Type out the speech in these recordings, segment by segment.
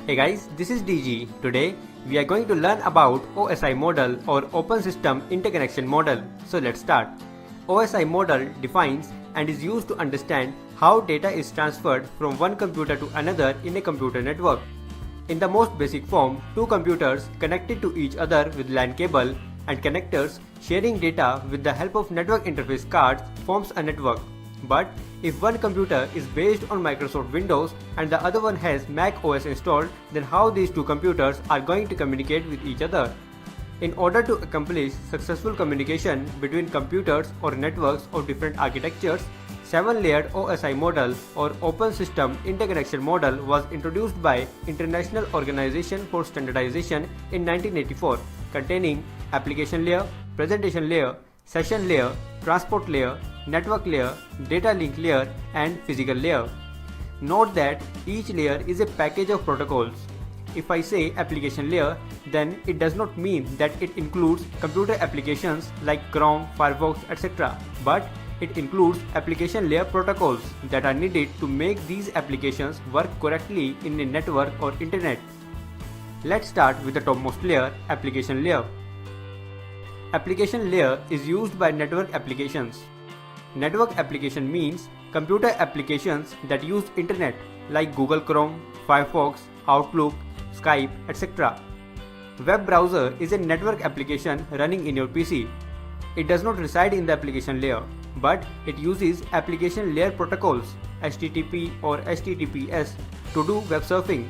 Hey guys, this is DG. Today we are going to learn about OSI model or Open System Interconnection model. So let's start. OSI model defines and is used to understand how data is transferred from one computer to another in a computer network. In the most basic form, two computers connected to each other with LAN cable and connectors sharing data with the help of network interface cards forms a network. But if one computer is based on Microsoft Windows and the other one has Mac OS installed, then how these two computers are going to communicate with each other? In order to accomplish successful communication between computers or networks of different architectures, 7-layered OSI model or Open System Interconnection model was introduced by International Organization for Standardization in 1984, containing application layer, presentation layer, session layer, transport layer, network layer, data link layer, and physical layer. Note that each layer is a package of protocols. If I say application layer, then it does not mean that it includes computer applications like Chrome, Firefox, etc. But it includes application layer protocols that are needed to make these applications work correctly in a network or internet. Let's start with the topmost layer, application layer. Application layer is used by network applications. Network application means computer applications that use internet like Google Chrome, Firefox, Outlook, Skype, etc. Web browser is a network application running in your PC. It does not reside in the application layer, but it uses application layer protocols HTTP or HTTPS to do web surfing.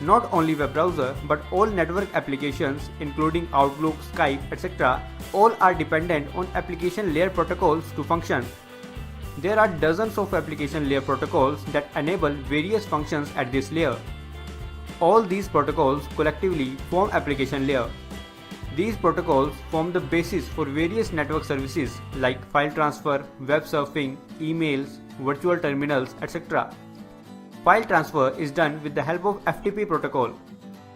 Not only web browser, but all network applications including Outlook, Skype, etc. all are dependent on application layer protocols to function. There are dozens of application layer protocols that enable various functions at this layer. All these protocols collectively form application layer. These protocols form the basis for various network services like file transfer, web surfing, emails, virtual terminals, etc. File transfer is done with the help of FTP protocol.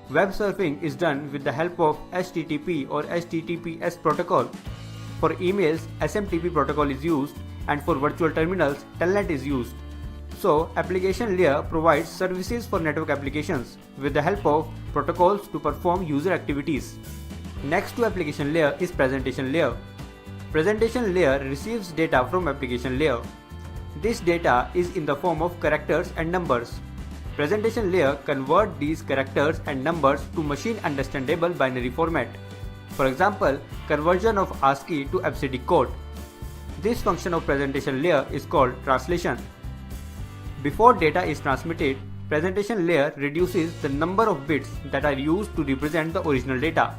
Web surfing is done with the help of HTTP or HTTPS protocol. For emails, SMTP protocol is used, and for virtual terminals, Telnet is used. So, application layer provides services for network applications with the help of protocols to perform user activities. Next to application layer is presentation layer. Presentation layer receives data from application layer. This data is in the form of characters and numbers. Presentation layer converts these characters and numbers to machine understandable binary format. For example, conversion of ASCII to ABCD code. This function of presentation layer is called translation. Before data is transmitted, presentation layer reduces the number of bits that are used to represent the original data.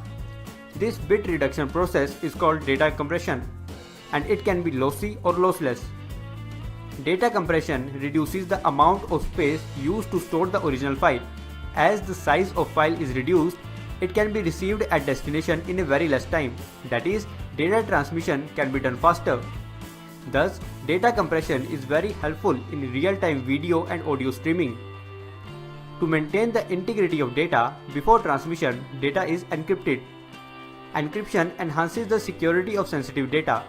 This bit reduction process is called data compression, and it can be lossy or lossless. Data compression reduces the amount of space used to store the original file. As the size of file is reduced, it can be received at destination in a very less time. That is, data transmission can be done faster. Thus, data compression is very helpful in real-time video and audio streaming. To maintain the integrity of data, before transmission, data is encrypted. Encryption enhances the security of sensitive data.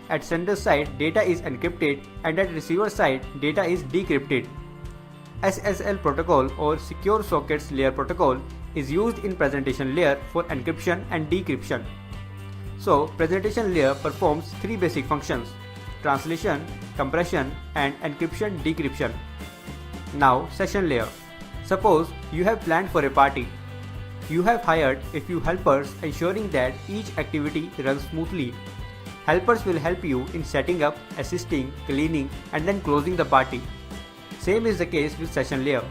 At sender side, data is encrypted, and at receiver side, data is decrypted. SSL protocol or Secure Sockets Layer protocol is used in presentation layer for encryption and decryption. So, presentation layer performs three basic functions: translation, compression, and encryption decryption. Now, session layer. Suppose you have planned for a party. You have hired a few helpers ensuring that each activity runs smoothly. Helpers will help you in setting up, assisting, cleaning, and then closing the party. Same is the case with session layer.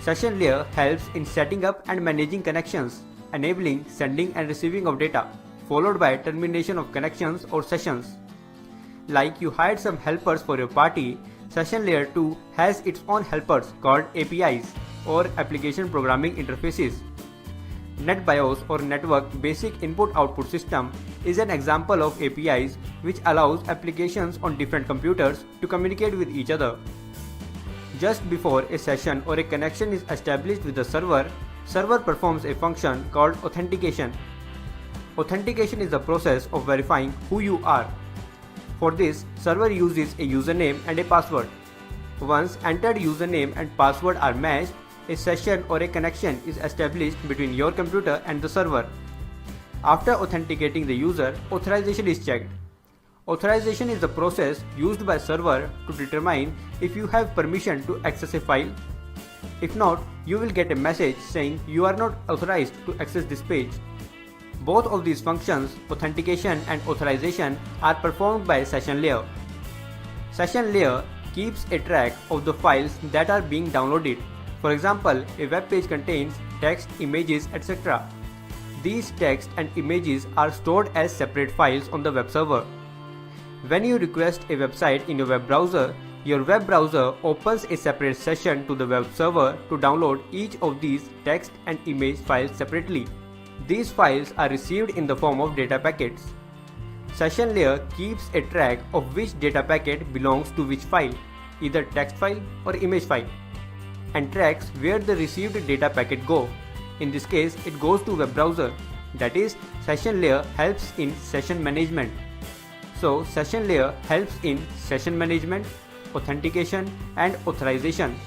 Session layer helps in setting up and managing connections, enabling sending and receiving of data, followed by termination of connections or sessions. Like you hired some helpers for your party, session layer 2 has its own helpers called APIs or Application Programming Interfaces. NetBIOS or Network Basic Input-Output System is an example of APIs which allows applications on different computers to communicate with each other. Just before a session or a connection is established with the server performs a function called authentication. Authentication is the process of verifying who you are. For this, server uses a username and a password. Once entered username and password are matched, a session or a connection is established between your computer and the server. After authenticating the user, authorization is checked. Authorization is the process used by server to determine if you have permission to access a file. If not, you will get a message saying you are not authorized to access this page. Both of these functions, authentication and authorization, are performed by session layer. Session layer keeps a track of the files that are being downloaded. For example, a web page contains text, images, etc. These text and images are stored as separate files on the web server. When you request a website in your web browser, your web browser opens a separate session to the web server to download each of these text and image files separately. These files are received in the form of data packets. Session layer keeps a track of which data packet belongs to which file, either text file or image file, and tracks where the received data packet go. In this case, it goes to web browser. That is, session layer helps in session management. So, session layer helps in session management, authentication and authorization.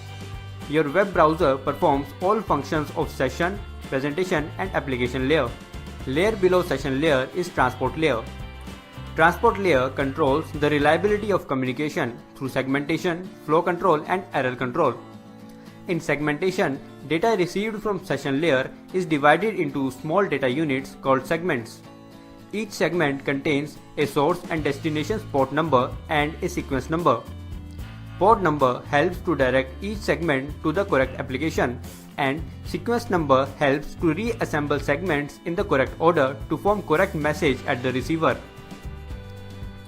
Your web browser performs all functions of session, presentation and application layer. Layer below session layer is transport layer. Transport layer controls the reliability of communication through segmentation, flow control and error control. In segmentation, data received from session layer is divided into small data units called segments. Each segment contains a source and destination port number and a sequence number. Port number helps to direct each segment to the correct application, and sequence number helps to reassemble segments in the correct order to form correct message at the receiver.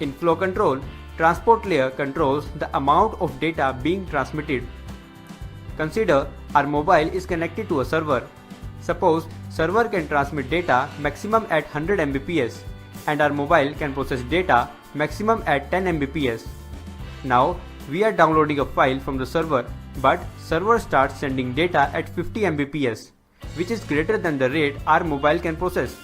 In flow control, transport layer controls the amount of data being transmitted. Consider our mobile is connected to a server. Suppose server can transmit data maximum at 100 Mbps and our mobile can process data maximum at 10 Mbps. Now we are downloading a file from the server, but server starts sending data at 50 Mbps, which is greater than the rate our mobile can process.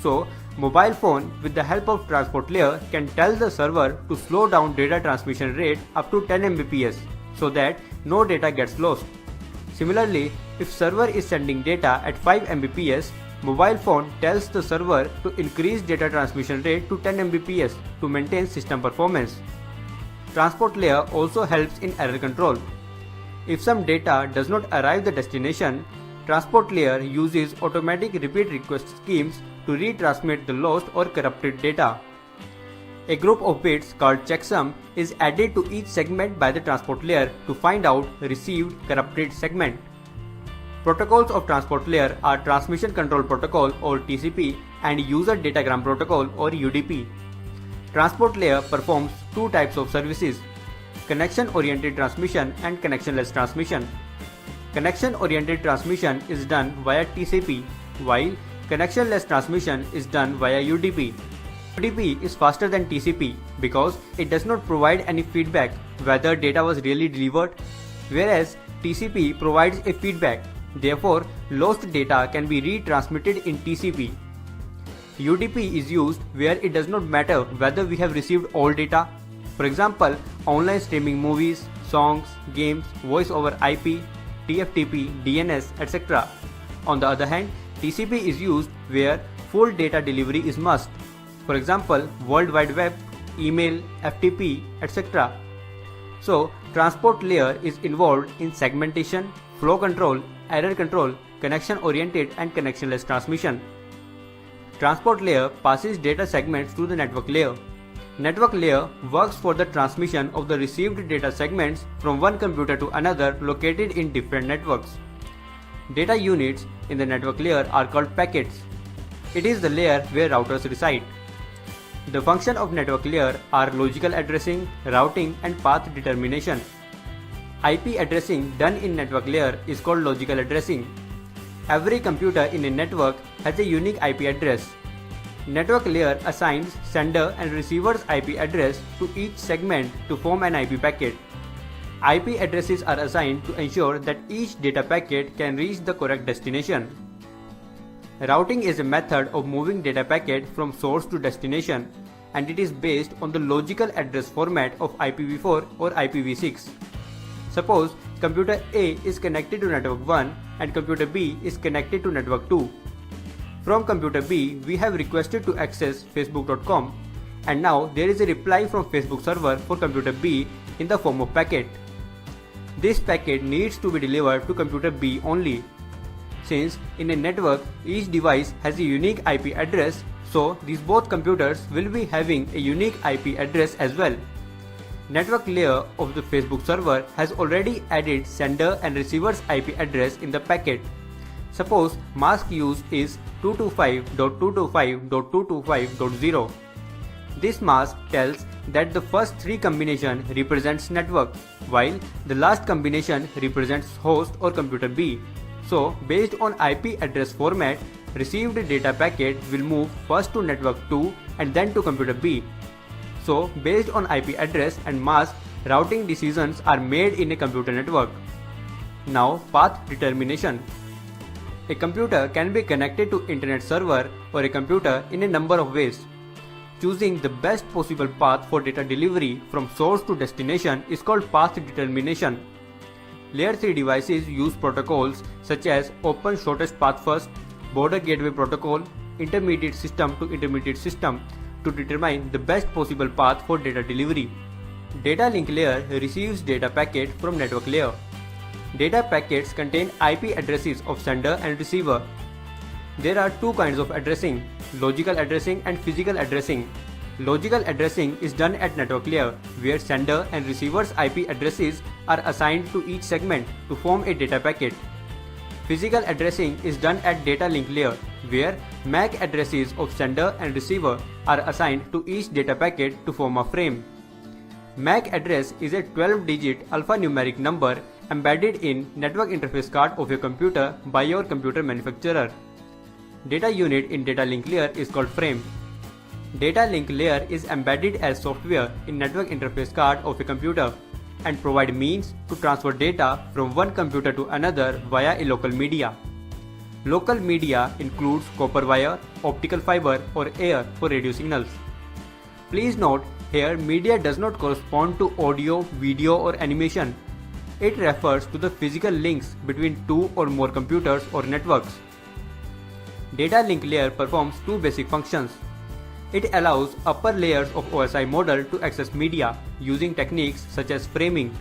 So mobile phone with the help of transport layer can tell the server to slow down data transmission rate up to 10 Mbps so that no data gets lost. Similarly, if server is sending data at 5 Mbps, mobile phone tells the server to increase data transmission rate to 10 Mbps to maintain system performance. Transport layer also helps in error control. If some data does not arrive the destination, transport layer uses automatic repeat request schemes to retransmit the lost or corrupted data. A group of bits called checksum is added to each segment by the transport layer to find out received corrupted segment. Protocols of transport layer are Transmission Control Protocol or TCP and User Datagram Protocol or UDP. Transport layer performs two types of services: connection-oriented transmission and connectionless transmission. Connection-oriented transmission is done via TCP, while connectionless transmission is done via UDP. UDP is faster than TCP because it does not provide any feedback whether data was really delivered, whereas TCP provides a feedback. Therefore, lost data can be retransmitted in TCP. UDP is used where it does not matter whether we have received all data. For example, online streaming movies, songs, games, voice over IP, TFTP, DNS, etc. On the other hand, TCP is used where full data delivery is must. For example, World Wide Web, email, FTP, etc. So, transport layer is involved in segmentation, flow control, error control, connection-oriented and connectionless transmission. Transport layer passes data segments to the network layer. Network layer works for the transmission of the received data segments from one computer to another located in different networks. Data units in the network layer are called packets. It is the layer where routers reside. The function of network layer are logical addressing, routing and path determination. IP addressing done in network layer is called logical addressing. Every computer in a network has a unique IP address. Network layer assigns sender and receiver's IP address to each segment to form an IP packet. IP addresses are assigned to ensure that each data packet can reach the correct destination. Routing is a method of moving data packet from source to destination, and it is based on the logical address format of IPv4 or IPv6. Suppose computer A is connected to network 1 and computer B is connected to network 2. From computer B, we have requested to access facebook.com, and now there is a reply from Facebook server for computer B in the form of packet. This packet needs to be delivered to computer B only. Since in a network each device has a unique IP address, so these both computers will be having a unique IP address as well. Network layer of the Facebook server has already added sender and receiver's IP address in the packet. Suppose mask used is 225.225.225.0. This mask tells that the first three combination represents network, while the last combination represents host or computer B. So based on IP address format, received data packet will move first to network 2 and then to computer B. So based on IP address and mask, routing decisions are made in a computer network. Now path determination. A computer can be connected to internet server or a computer in a number of ways. Choosing the best possible path for data delivery from source to destination is called path determination. Layer 3 devices use protocols such as Open Shortest Path First, Border Gateway Protocol, Intermediate System to Intermediate System to determine the best possible path for data delivery. Data link layer receives data packet from network layer. Data packets contain IP addresses of sender and receiver. There are two kinds of addressing, logical addressing and physical addressing. Logical addressing is done at network layer, where sender and receiver's IP addresses are assigned to each segment to form a data packet. Physical addressing is done at data link layer, where MAC addresses of sender and receiver are assigned to each data packet to form a frame. MAC address is a 12-digit alphanumeric number embedded in network interface card of your computer by your computer manufacturer. Data unit in data link layer is called frame. Data link layer is embedded as software in network interface card of a computer and provide means to transfer data from one computer to another via a local media. Local media includes copper wire, optical fiber or air for radio signals. Please note, here media does not correspond to audio, video or animation. It refers to the physical links between two or more computers or networks. Data link layer performs two basic functions. It allows upper layers of OSI model to access media using techniques such as framing.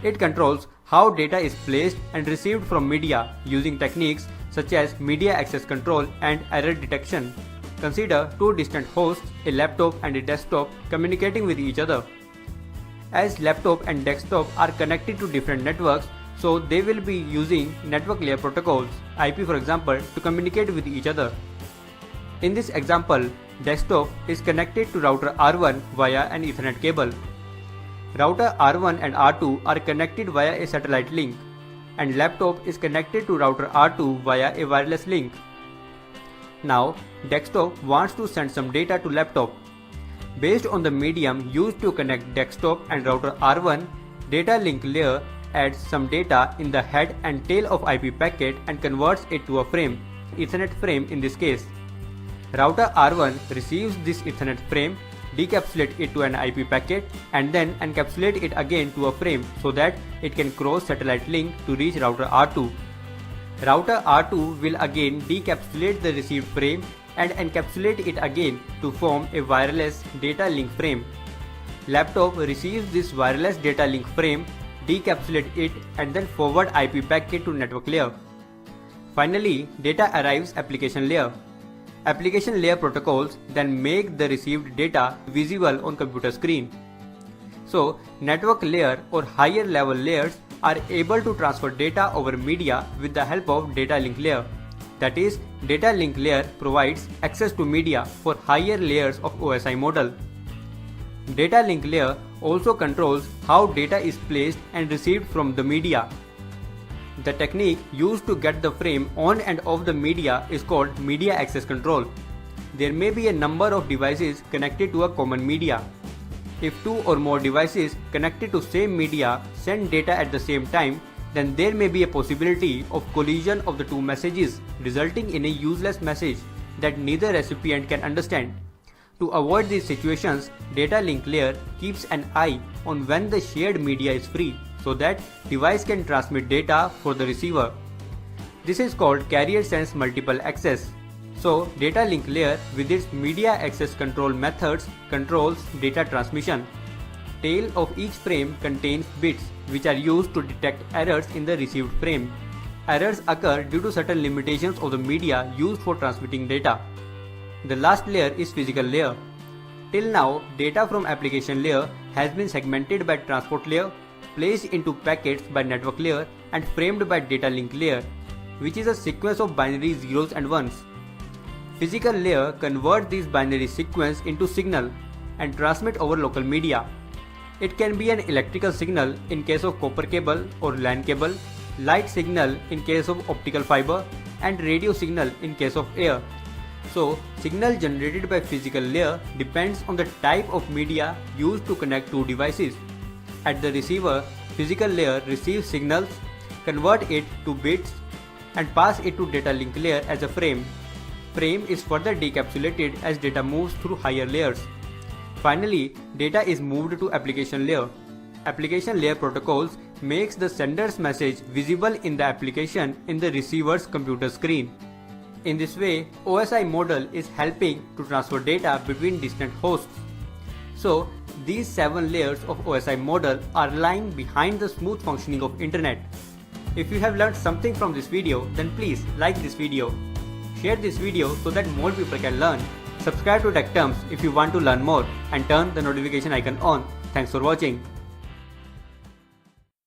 It controls how data is placed and received from media using techniques such as media access control and error detection. Consider two distant hosts, a laptop and a desktop, communicating with each other. As laptop and desktop are connected to different networks, so they will be using network layer protocols, IP for example, to communicate with each other. In this example, desktop is connected to router R1 via an Ethernet cable. Router R1 and R2 are connected via a satellite link, and laptop is connected to router R2 via a wireless link. Now, desktop wants to send some data to laptop. Based on the medium used to connect desktop and router R1, data link layer adds some data in the head and tail of IP packet and converts it to a frame, Ethernet frame in this case. Router R1 receives this Ethernet frame, decapsulate it to an IP packet and then encapsulate it again to a frame so that it can cross satellite link to reach router R2. Router R2 will again decapsulate the received frame and encapsulate it again to form a wireless data link frame. Laptop receives this wireless data link frame, decapsulate it and then forward IP packet to network layer. Finally, data arrives application layer. Application layer protocols then make the received data visible on computer screen. So, network layer or higher level layers are able to transfer data over media with the help of data link layer. That is, data link layer provides access to media for higher layers of OSI model. Data link layer also controls how data is placed and received from the media. The technique used to get the frame on and off the media is called media access control. There may be a number of devices connected to a common media. If two or more devices connected to same media send data at the same time, then there may be a possibility of collision of the two messages, resulting in a useless message that neither recipient can understand. To avoid these situations, data link layer keeps an eye on when the shared media is free so that device can transmit data for the receiver. This is called carrier sense multiple access. So data link layer with its media access control methods controls data transmission. Tail of each frame contains bits which are used to detect errors in the received frame. Errors occur due to certain limitations of the media used for transmitting data. The last layer is physical layer. Till now, data from application layer has been segmented by transport layer, placed into packets by network layer, and framed by data link layer, which is a sequence of binary zeros and ones. Physical layer converts these binary sequence into signal and transmit over local media. It can be an electrical signal in case of copper cable or LAN cable, light signal in case of optical fiber, and radio signal in case of air. So, signal generated by physical layer depends on the type of media used to connect two devices. At the receiver, physical layer receives signals, convert it to bits, and pass it to data link layer as a frame. Frame is further decapsulated as data moves through higher layers. Finally, data is moved to application layer. Application layer protocols makes the sender's message visible in the application in the receiver's computer screen. In this way, OSI model is helping to transfer data between distant hosts. So, these 7 layers of OSI model are lying behind the smooth functioning of internet. If you have learned something from this video, then please like this video. Share this video so that more people can learn. Subscribe to TechTerms if you want to learn more and turn the notification icon on. Thanks for watching.